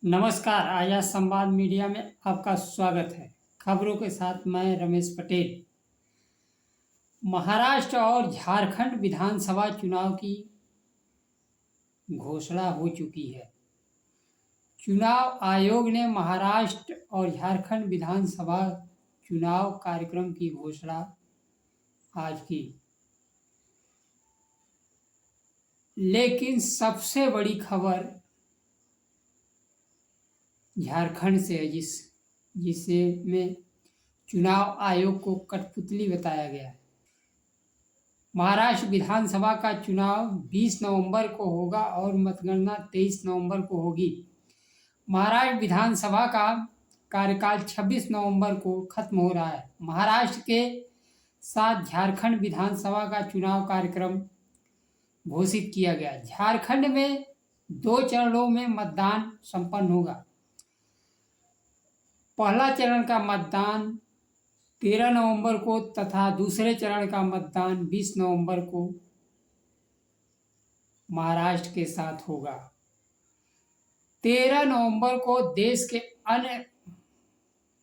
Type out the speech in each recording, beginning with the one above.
नमस्कार। आजाद संवाद मीडिया में आपका स्वागत है। खबरों के साथ मैं रमेश पटेल। महाराष्ट्र और झारखंड विधानसभा चुनाव की घोषणा हो चुकी है। चुनाव आयोग ने महाराष्ट्र और झारखंड विधानसभा चुनाव कार्यक्रम की घोषणा आज की। लेकिन सबसे बड़ी खबर झारखंड से है, जिसे में चुनाव आयोग को कठपुतली बताया गया है। महाराष्ट्र विधानसभा का चुनाव 20 नवंबर को होगा और मतगणना 23 नवंबर को होगी। महाराष्ट्र विधानसभा का कार्यकाल 26 नवंबर को खत्म हो रहा है। महाराष्ट्र के साथ झारखंड विधानसभा का चुनाव कार्यक्रम घोषित किया गया। झारखंड में 2 चरणों में मतदान संपन्न होगा। पहला चरण का मतदान 13 नवंबर को तथा दूसरे चरण का मतदान 20 नवंबर को महाराष्ट्र के साथ होगा। 13 नवंबर को देश के अन्य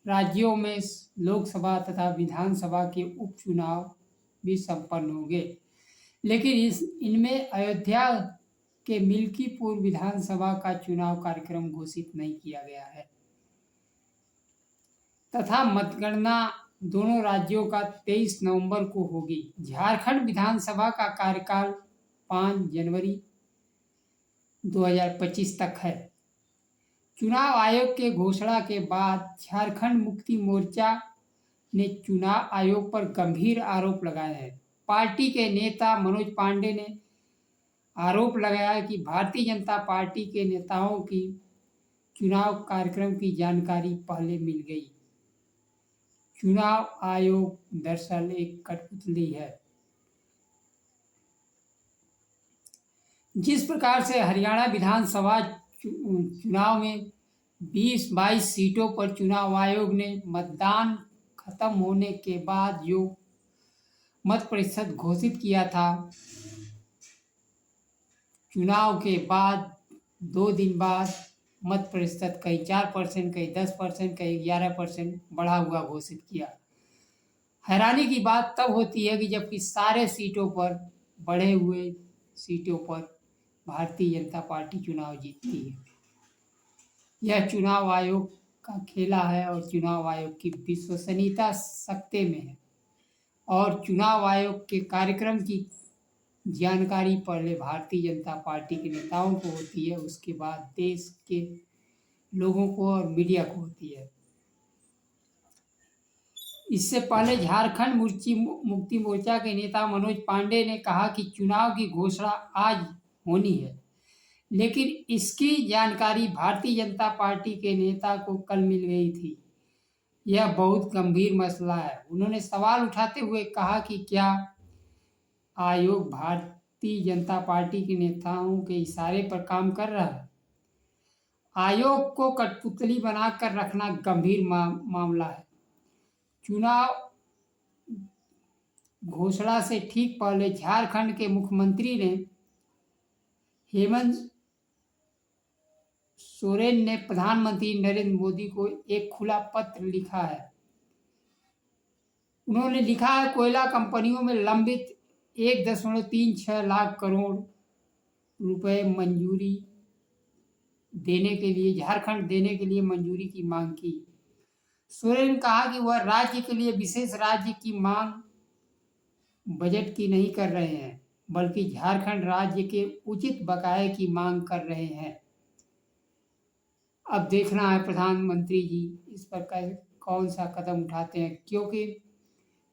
राज्यों में लोकसभा तथा विधानसभा के उपचुनाव भी संपन्न होंगे, लेकिन इनमें अयोध्या के मिल्कीपुर विधानसभा का चुनाव कार्यक्रम घोषित नहीं किया गया है तथा मतगणना दोनों राज्यों का 23 नवंबर को होगी। झारखंड विधानसभा का कार्यकाल 5 जनवरी 2025 तक है। चुनाव आयोग के घोषणा के बाद झारखंड मुक्ति मोर्चा ने चुनाव आयोग पर गंभीर आरोप लगाए हैं। पार्टी के नेता मनोज पांडे ने आरोप लगाया कि भारतीय जनता पार्टी के नेताओं की चुनाव कार्यक्रम की जानकारी पहले मिल गई। चुनाव आयोग दरअसल एक कठपुतली है। जिस प्रकार से हरियाणा विधानसभा चुनाव में 20-22 सीटों पर चुनाव आयोग ने मतदान खत्म होने के बाद जो मत प्रतिशत घोषित किया था, चुनाव के बाद 2 दिन बाद मत प्रतिशत कहीं 4%, कहीं 10%, कहीं 11% बढ़ा हुआ घोषित किया। हैरानी की बात तब होती है कि जबकि सारे सीटों पर बढ़े हुए सीटों पर भारतीय जनता पार्टी चुनाव जीतती है। यह चुनाव आयोग का खेला है और चुनाव आयोग की विश्वसनीयता सकते में है और चुनाव आयोग के कार्यक्रम की जानकारी पहले भारतीय जनता पार्टी के नेताओं को होती है, उसके बाद देश के लोगों को और मीडिया को होती है। इससे पहले झारखंड मुक्ति मोर्चा के नेता मनोज पांडे ने कहा कि चुनाव की घोषणा आज होनी है, लेकिन इसकी जानकारी भारतीय जनता पार्टी के नेता को कल मिल गई थी। यह बहुत गंभीर मसला है। उन्होंने सवाल उठाते हुए कहा कि क्या आयोग भारतीय जनता पार्टी के नेताओं के इशारे पर काम कर रहा है। आयोग को कठपुतली बनाकर रखना गंभीर मामला है। चुनाव घोषणा से ठीक पहले झारखंड के मुख्यमंत्री ने हेमंत सोरेन ने प्रधानमंत्री नरेंद्र मोदी को एक खुला पत्र लिखा है। उन्होंने लिखा है, कोयला कंपनियों में लंबित 1.36 लाख करोड़ रुपए मंजूरी देने के लिए झारखंड देने के लिए मंजूरी की मांग की। सोरेन ने कहा कि वह राज्य के लिए विशेष राज्य की मांग बजट की नहीं कर रहे हैं, बल्कि झारखंड राज्य के उचित बकाये की मांग कर रहे हैं। अब देखना है प्रधानमंत्री जी इस पर कौन सा कदम उठाते हैं, क्योंकि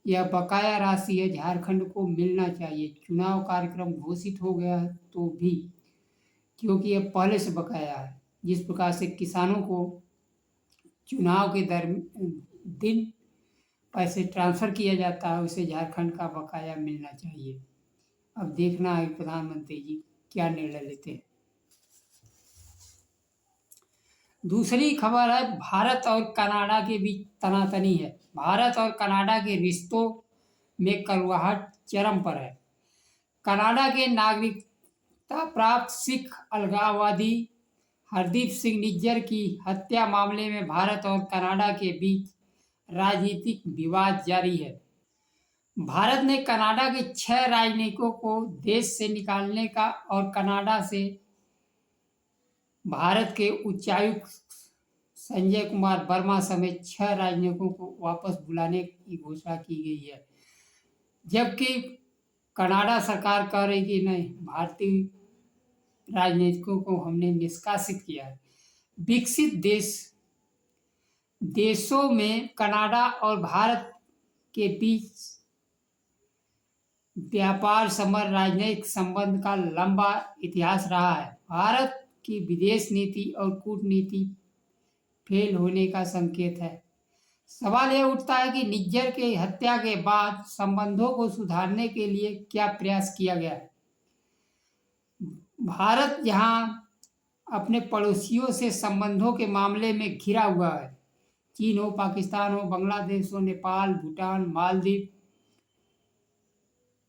यह बकाया राशि है, झारखंड को मिलना चाहिए। चुनाव कार्यक्रम घोषित हो गया है तो भी, क्योंकि यह पहले से बकाया है। जिस प्रकार से किसानों को चुनाव के दिन पैसे ट्रांसफ़र किया जाता है, उसे झारखंड का बकाया मिलना चाहिए। अब देखना है प्रधानमंत्री जी क्या निर्णय लेते हैं। दूसरी खबर है, भारत और कनाडा के बीच तनातनी है। भारत और कनाडा के रिश्तों में कड़वाहट चरम पर है। कनाडा के नागरिकता प्राप्त सिख अलगाववादी हरदीप सिंह निज्जर की हत्या मामले में भारत और कनाडा के बीच राजनीतिक विवाद जारी है। भारत ने कनाडा के 6 राजनयिकों को देश से निकालने का और कनाडा से भारत के उच्चायुक्त संजय कुमार वर्मा समेत 6 राजनयिकों को वापस बुलाने की घोषणा की गई है, जबकि कनाडा सरकार कह रही कि नहीं, भारतीय राजनीतिकों को हमने निष्कासित किया है। विकसित देशों में कनाडा और भारत के बीच व्यापार समर राजनयिक संबंध का लंबा इतिहास रहा है। भारत की विदेश नीति और कूटनीति फेल होने का संकेत है। सवाल यह उठता है कि निज्जर के हत्या के बाद संबंधों को सुधारने के लिए क्या प्रयास किया गया है। भारत जहां अपने पड़ोसियों से संबंधों के मामले में घिरा हुआ है, चीन हो, पाकिस्तान हो, बांग्लादेश हो, नेपाल, भूटान, मालदीव,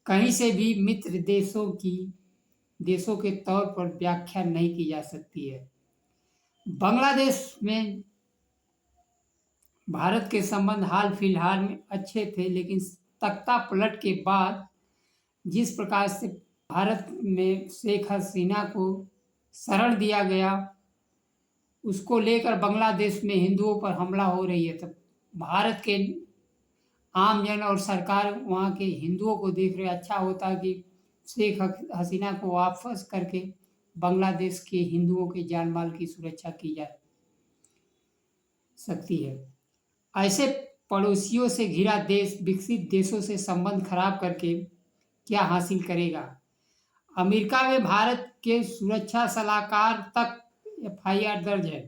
कहीं से भी मित्र देशों के तौर पर व्याख्या नहीं की जा सकती है। बांग्लादेश में भारत के संबंध हाल फिलहाल में अच्छे थे, लेकिन तख्ता पलट के बाद जिस प्रकार से भारत में शेख हसीना को शरण दिया गया, उसको लेकर बांग्लादेश में हिंदुओं पर हमला हो रही है, तब भारत के आमजन और सरकार वहाँ के हिंदुओं को देख रहे, अच्छा होता कि शेख हसीना को वापस करके बांग्लादेश के हिंदुओं के जान माल की सुरक्षा की जा सकती है। ऐसे पड़ोसियों से घिरा देश विकसित देशों से संबंध खराब करके क्या हासिल करेगा। अमेरिका में भारत के सुरक्षा सलाहकार तक FIR दर्ज है।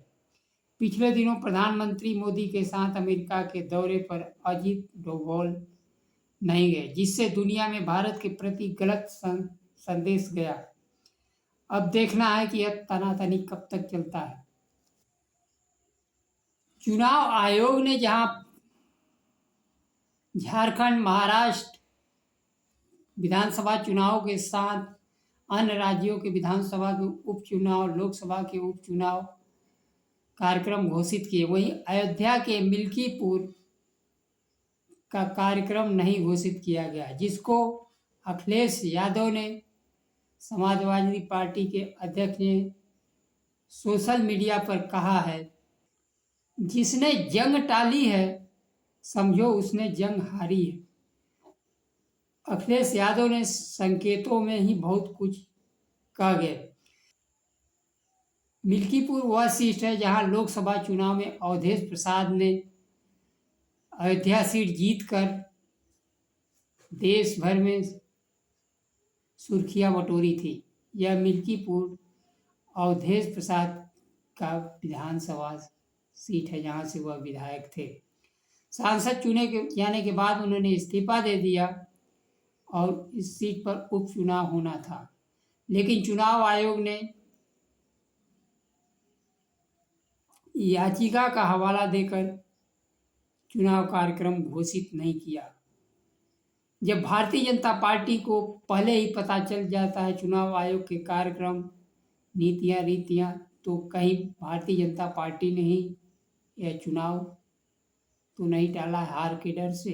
पिछले दिनों प्रधानमंत्री मोदी के साथ अमेरिका के दौरे पर अजीत डोभाल नहीं गए, जिससे दुनिया में भारत के प्रति गलत संदेश गया। अब देखना है कि यह तनातनी कब तक चलता है। चुनाव आयोग ने जहां झारखंड, महाराष्ट्र विधानसभा चुनाव के साथ अन्य राज्यों के विधानसभा के उपचुनाव, लोकसभा के उपचुनाव कार्यक्रम घोषित किए, वहीं अयोध्या के मिल्कीपुर का कार्यक्रम नहीं घोषित किया गया, जिसको अखिलेश यादव ने, समाजवादी पार्टी के अध्यक्ष ने सोशल मीडिया पर कहा है, जिसने जंग टाली है समझो उसने जंग हारी है। अखिलेश यादव ने संकेतों में ही बहुत कुछ कह गए। मिल्कीपुर वह सीट है जहां लोकसभा चुनाव में अवधेश प्रसाद ने अयोध्या सीट जीतकर देश भर में सुर्खियां बटोरी थी। यह मिल्कीपुर अवधेश प्रसाद का विधानसभा सीट है, जहां से वह विधायक थे। सांसद चुने जाने के बाद उन्होंने इस्तीफा दे दिया और इस सीट पर उपचुनाव होना था, लेकिन चुनाव आयोग ने याचिका का हवाला देकर चुनाव कार्यक्रम घोषित नहीं किया। जब भारतीय जनता पार्टी को पहले ही पता चल जाता है चुनाव आयोग के कार्यक्रम, नीतियां, रीतियां, तो कहीं भारतीय जनता पार्टी ने ही यह चुनाव तो नहीं टाला है हार के डर से।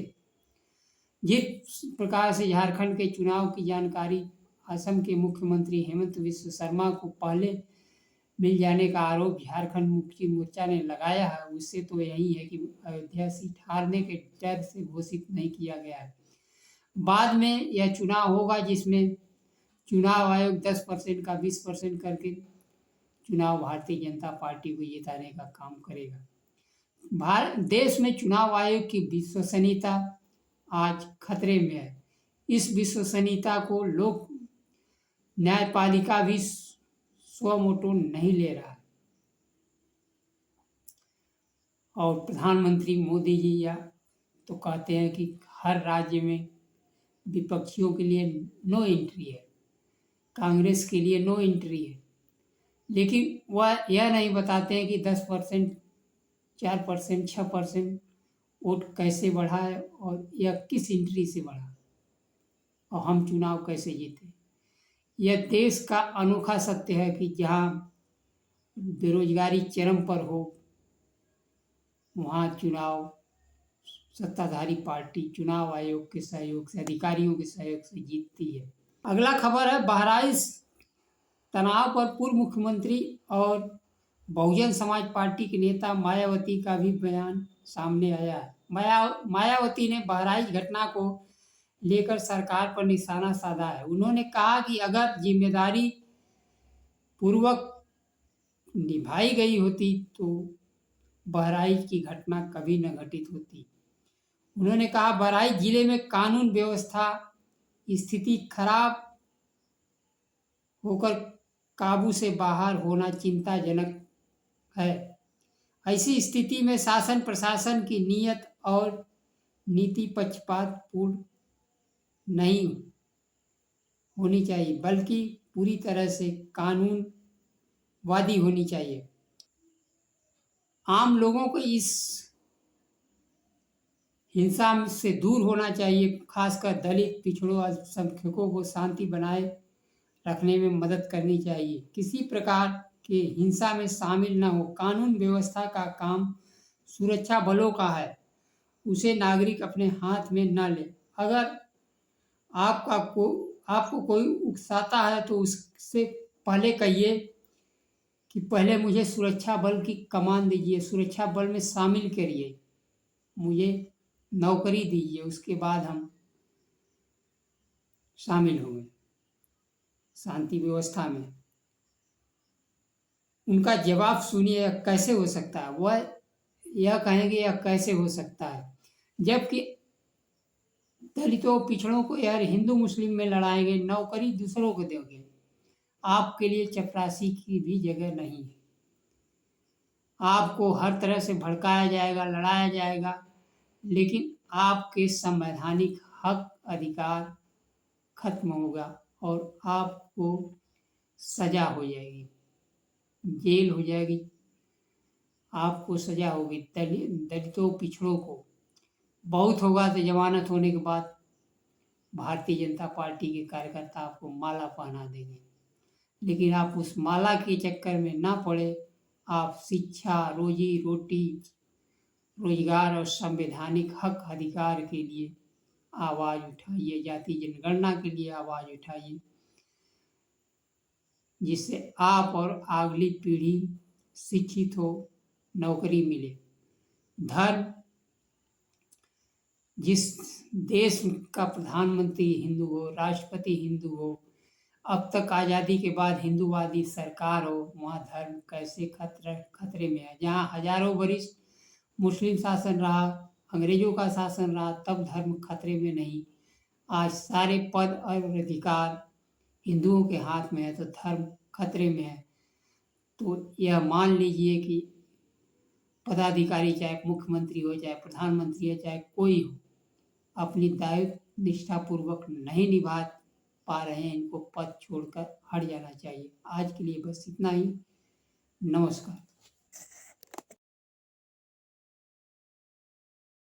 जिस प्रकार से झारखंड के चुनाव की जानकारी असम के मुख्यमंत्री हेमंत बिस्व शर्मा को पहले मिल जाने का आरोप झारखंड मुक्ति मोर्चा ने लगाया है, उससे तो यही है कि अयोध्या सीट हारने के डर से घोषित नहीं किया गया है। बाद में यह चुनाव होगा जिसमें चुनाव आयोग 10% का 20% करके चुनाव भारतीय जनता पार्टी को जिताने का काम करेगा। देश में चुनाव आयोग की विश्वसनीयता आज खतरे में है। इस विश्वसनीयता को लोक न्यायपालिका भी स्वमोटो नहीं ले रहा है और प्रधानमंत्री मोदी जी या तो कहते हैं कि हर राज्य में विपक्षियों के लिए नो एंट्री है, कांग्रेस के लिए नो एंट्री है, लेकिन वह यह नहीं बताते हैं कि 10%, 4%, 6% वोट कैसे बढ़ा है और यह किस एंट्री से बढ़ा और हम चुनाव कैसे जीते। यह देश का अनोखा सत्य है कि जहाँ बेरोजगारी चरम पर हो, वहाँ चुनाव सत्ताधारी पार्टी चुनाव आयोग के सहयोग से, अधिकारियों के सहयोग से जीतती है। अगला खबर है बहराइच तनाव पर पूर्व मुख्यमंत्री और बहुजन समाज पार्टी के नेता मायावती का भी बयान सामने आया है। मायावती ने बहराइच घटना को लेकर सरकार पर निशाना साधा है। उन्होंने कहा कि अगर जिम्मेदारी पूर्वक निभाई गई होती तो बहराइच की घटना कभी न घटित होती। उन्होंने कहा बहराइच जिले में कानून व्यवस्था स्थिति खराब होकर काबू से बाहर होना चिंताजनक है। ऐसी स्थिति में शासन प्रशासन की नीयत और नीति पक्षपातपूर्ण नहीं होनी चाहिए, बल्कि पूरी तरह से कानूनवादी होनी चाहिए। आम लोगों को इस हिंसा से दूर होना चाहिए, खासकर दलित, पिछड़ों, अल्पसंख्यकों को शांति बनाए रखने में मदद करनी चाहिए। किसी प्रकार के हिंसा में शामिल न हो। कानून व्यवस्था का काम सुरक्षा बलों का है, उसे नागरिक अपने हाथ में न ले। अगर आपको कोई उकसाता है तो उससे पहले कहिए कि पहले मुझे सुरक्षा बल की कमान दीजिए, सुरक्षा बल में शामिल करिए, मुझे नौकरी दीजिए, उसके बाद हम शामिल होंगे शांति व्यवस्था में। उनका जवाब सुनिए, यह कैसे हो सकता है। वह यह कहेंगे यह कैसे हो सकता है, जबकि दलितों पिछड़ों को यार हिंदू मुस्लिम में लड़ाएंगे, नौकरी दूसरों को दोगे। आपके लिए चपरासी की भी जगह नहीं है। आपको हर तरह से भड़काया जाएगा, लड़ाया जाएगा, लेकिन आपके संवैधानिक हक अधिकार खत्म होगा और आपको सजा हो जाएगी, जेल हो जाएगी, आपको सजा होगी। दलितों पिछड़ों को बहुत होगा तो जमानत होने के बाद भारतीय जनता पार्टी के कार्यकर्ता आपको माला पहना देंगे, लेकिन आप उस माला के चक्कर में ना पड़े। आप शिक्षा, रोजी रोटी, रोजगार और संवैधानिक हक अधिकार के लिए आवाज उठाइए, जाति जनगणना के लिए आवाज उठाइए, जिससे आप और अगली पीढ़ी शिक्षित हो, नौकरी मिले। धर्म, जिस देश का प्रधानमंत्री हिंदू हो, राष्ट्रपति हिंदू हो, अब तक आज़ादी के बाद हिंदूवादी सरकार हो, वहाँ धर्म कैसे खतरे में है। जहाँ हजारों वर्ष मुस्लिम शासन रहा, अंग्रेजों का शासन रहा, तब धर्म खतरे में नहीं। आज सारे पद और अधिकार हिंदुओं के हाथ में है तो धर्म खतरे में है। तो यह मान लीजिए कि पदाधिकारी, चाहे मुख्यमंत्री हो, चाहे प्रधानमंत्री हो, चाहे कोई हो, अपनी दायित्व निष्ठापूर्वक नहीं निभा पा रहे हैं, इनको पद छोड़कर हट जाना चाहिए। आज के लिए बस इतना ही। नमस्कार।